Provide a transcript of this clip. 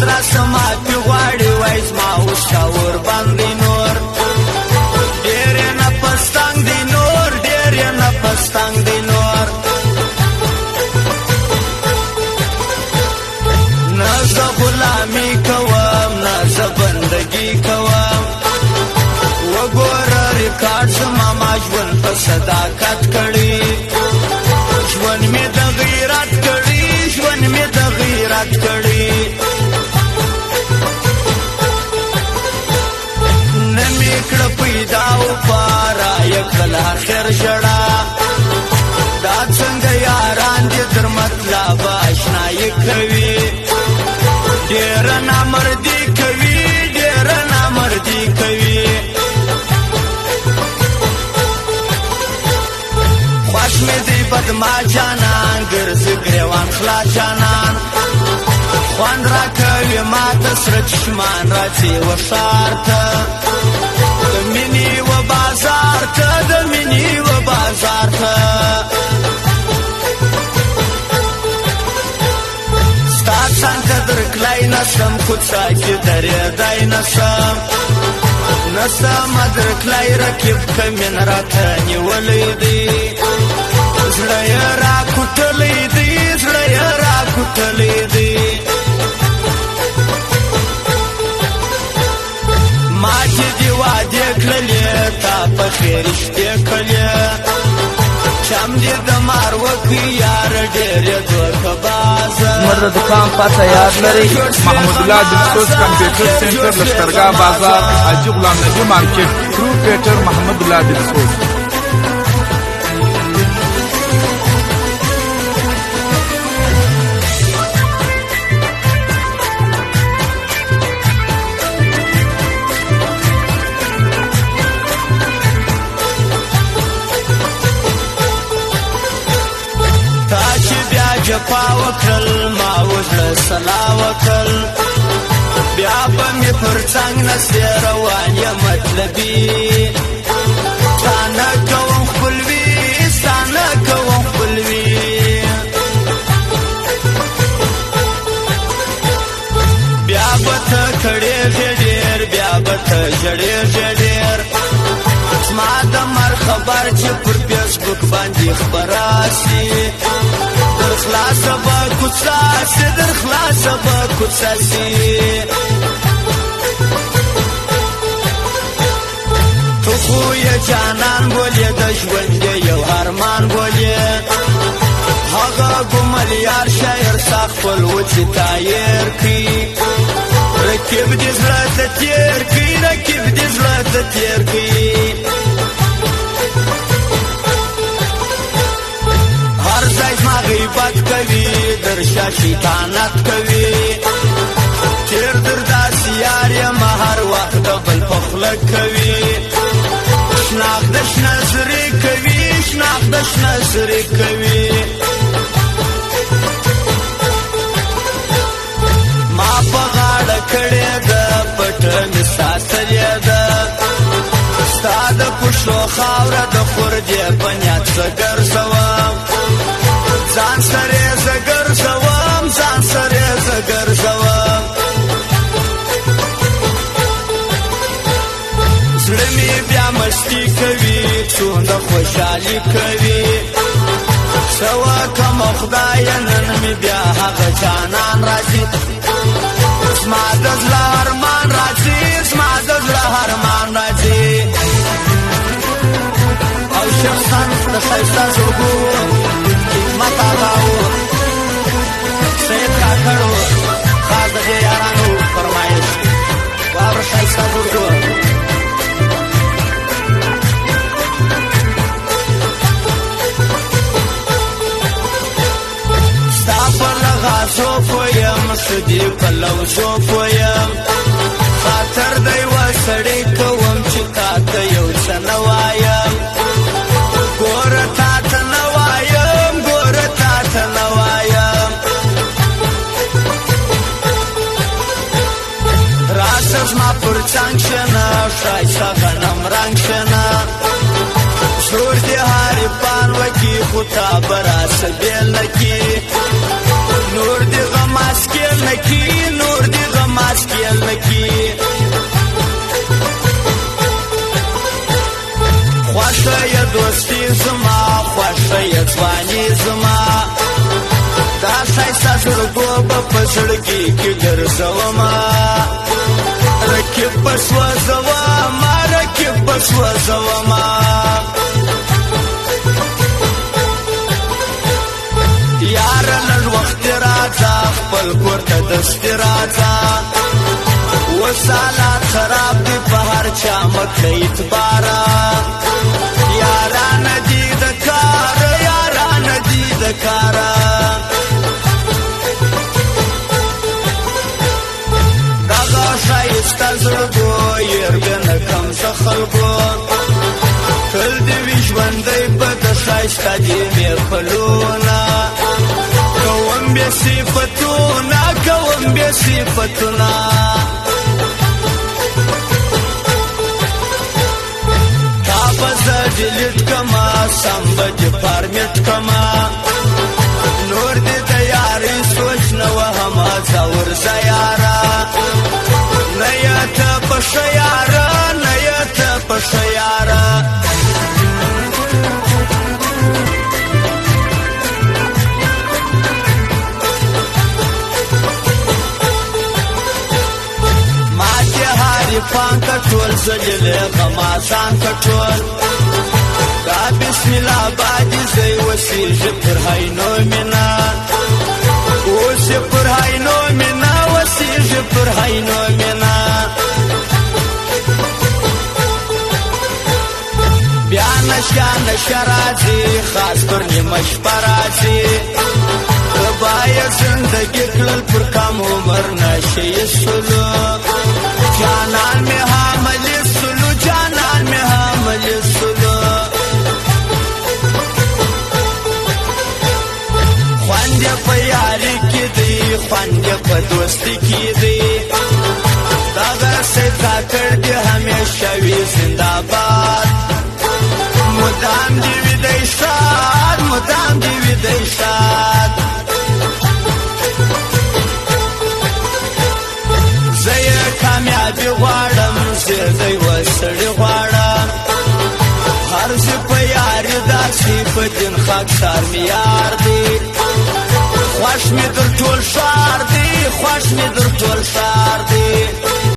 را سماپی غواړي وای زما اوس شاور باندې نور ډېر یې نفس تنګ دی نور ډېر یې نفس تنګ دی نور نه زه غلامي کوم نه زه بندګي کوم وګوره ریکارډ زما ما ژوند په صداقت کړي ژوند مې د غیرت کړي ژوند مې د غیرت کړي نه مې کړه پیدا وپاره یې کړله آخر ژړا دا څنګه یاران دې در مطلبه اشنایي کوي ډېره نامردي کوي ډېره نامردي کوي خوښ مې دی بدما جانان ګرځي ګریوان خلا جانان خوند را کوي ماته سره چشمان راځي و ښار ته د مینې و بازار ته د مینې و بازار ته ستا څنګه درکلی نشم کوڅه کې درېدی نشم نسم درکلی رقیب کمین راته نیولی دی زړه یې راکوټلی دی زړه یې راکوټلی دی ما چې دې وعدې کړلې تا په خیر شپې کړلې چم دې د مار وکړي یار ډېر یې دوکهبازه زموږ د دوکان پته یاد لرئ محمود الله دلسوز کمپیوټر سینټر لښکرګاه بازار حاجي غلام نبي مارکیټ پروپریټر محمود الله دلسوز جفا وکړل ما وزړه سلا وکړل بیا به مې پر څنګ نسې روان یم مطلبي ستا نه کوم خپلوي ستا نه کوم خپلوي بیا به ته کړېږې ډېر بیا به ته ژړېږې ډېر زما د مر خبر چې پر فیسبوک باندې خپره سي در خلاصه به کوڅه سي در خلاصه به کوڅه سي تو خو یې جانان بولې د ژوند یو ارمان بولې هغه ګمل یار شاعر ستا خپل وچې تایر کړي رقیب دې زړه ته تېر کړي رقیب دې زړه ته تېر کړي هر ځای زما غیبت کوي در شا شیطانت کوي تېر در داسې یار یم هر وخت د بل په خوله کوي شناخت د شنه زرې کوي شناخت د شنه زرې کوي ما په غاړه کړې ده پټه مې ساتلې ده ستا د پښو خاوره د خورجې په نیت زه ګرځوم ځان سره زه ګرځوم ځان سره زه ګرځوم زړه مې بیا مستی کوي څومره خوشحالي کوي څه وکړم خدایه نن مې بیا هغه جانان راځي زما د زړه ارمان راځي زما د زړه ارمان راځي او شخصا د ښایسته زړګو حکمت آغا و سید کاکړ و خاص د دې یارانو فرمایش واوره ښایسته زړګو ستا په لغازو پویم سدي په لوزو پویم خاطر دی و سړی کوم چې تا ته یو څه نه وایم ګوره تا ته نه وایم ګوره تا ته نه وایم راشه زما پر څنګ شنه ښایسته غنم رنګ شنه زور دې هارې پان وکي خو تا به راسه بېل نه کي نور دې غم اسکېل نه کي نور دې پسړکی کې ګرځوما رکب بسوځوما رکب بسوځوما یار نن وخت راځه خپل کور ته دستي راځه وسالات خراب دی په هر چا مکه اعتباره یاران دي د کار یاران دي د کار دغه ښایسته زړګو یرګنه کم څه خلکو تل دې وي ژوندی په د ښایسته دې محفلونه کوم بې صفتونه کوم بې صفتونه ډیلیټ کما سم بج فارمیټ کما نور دې تیاری سوچ نو هم څور زیارا نه یت پښیارا نه یت پښیارا ما چې هاري پان کټول زلې غماسان کټول دا بسم الله باندې زي وسیږي پر هاینو مینا اوس پر هاینو مینا وسیږي پر هاینو مینا بیا نشان شرازي خاص پر نیمه شپرازي باید زندگی کلل پر کم عمر نشي سلو جانان می حامل سلو جانان می حامل سلو خوانده په یاری کې دی خوانده په دوستی کې دی داغه سے کاکړ دی همیشه وی زنده‌باد مدام دی وی دی شاد مدام دی وی دی شاد زه کامیابی غواړم زه دی وسړی غواړم هر څه په یاری داسې په دین خاکسار می یار دی خوش می در ټول شار دی خوش می در ټول شار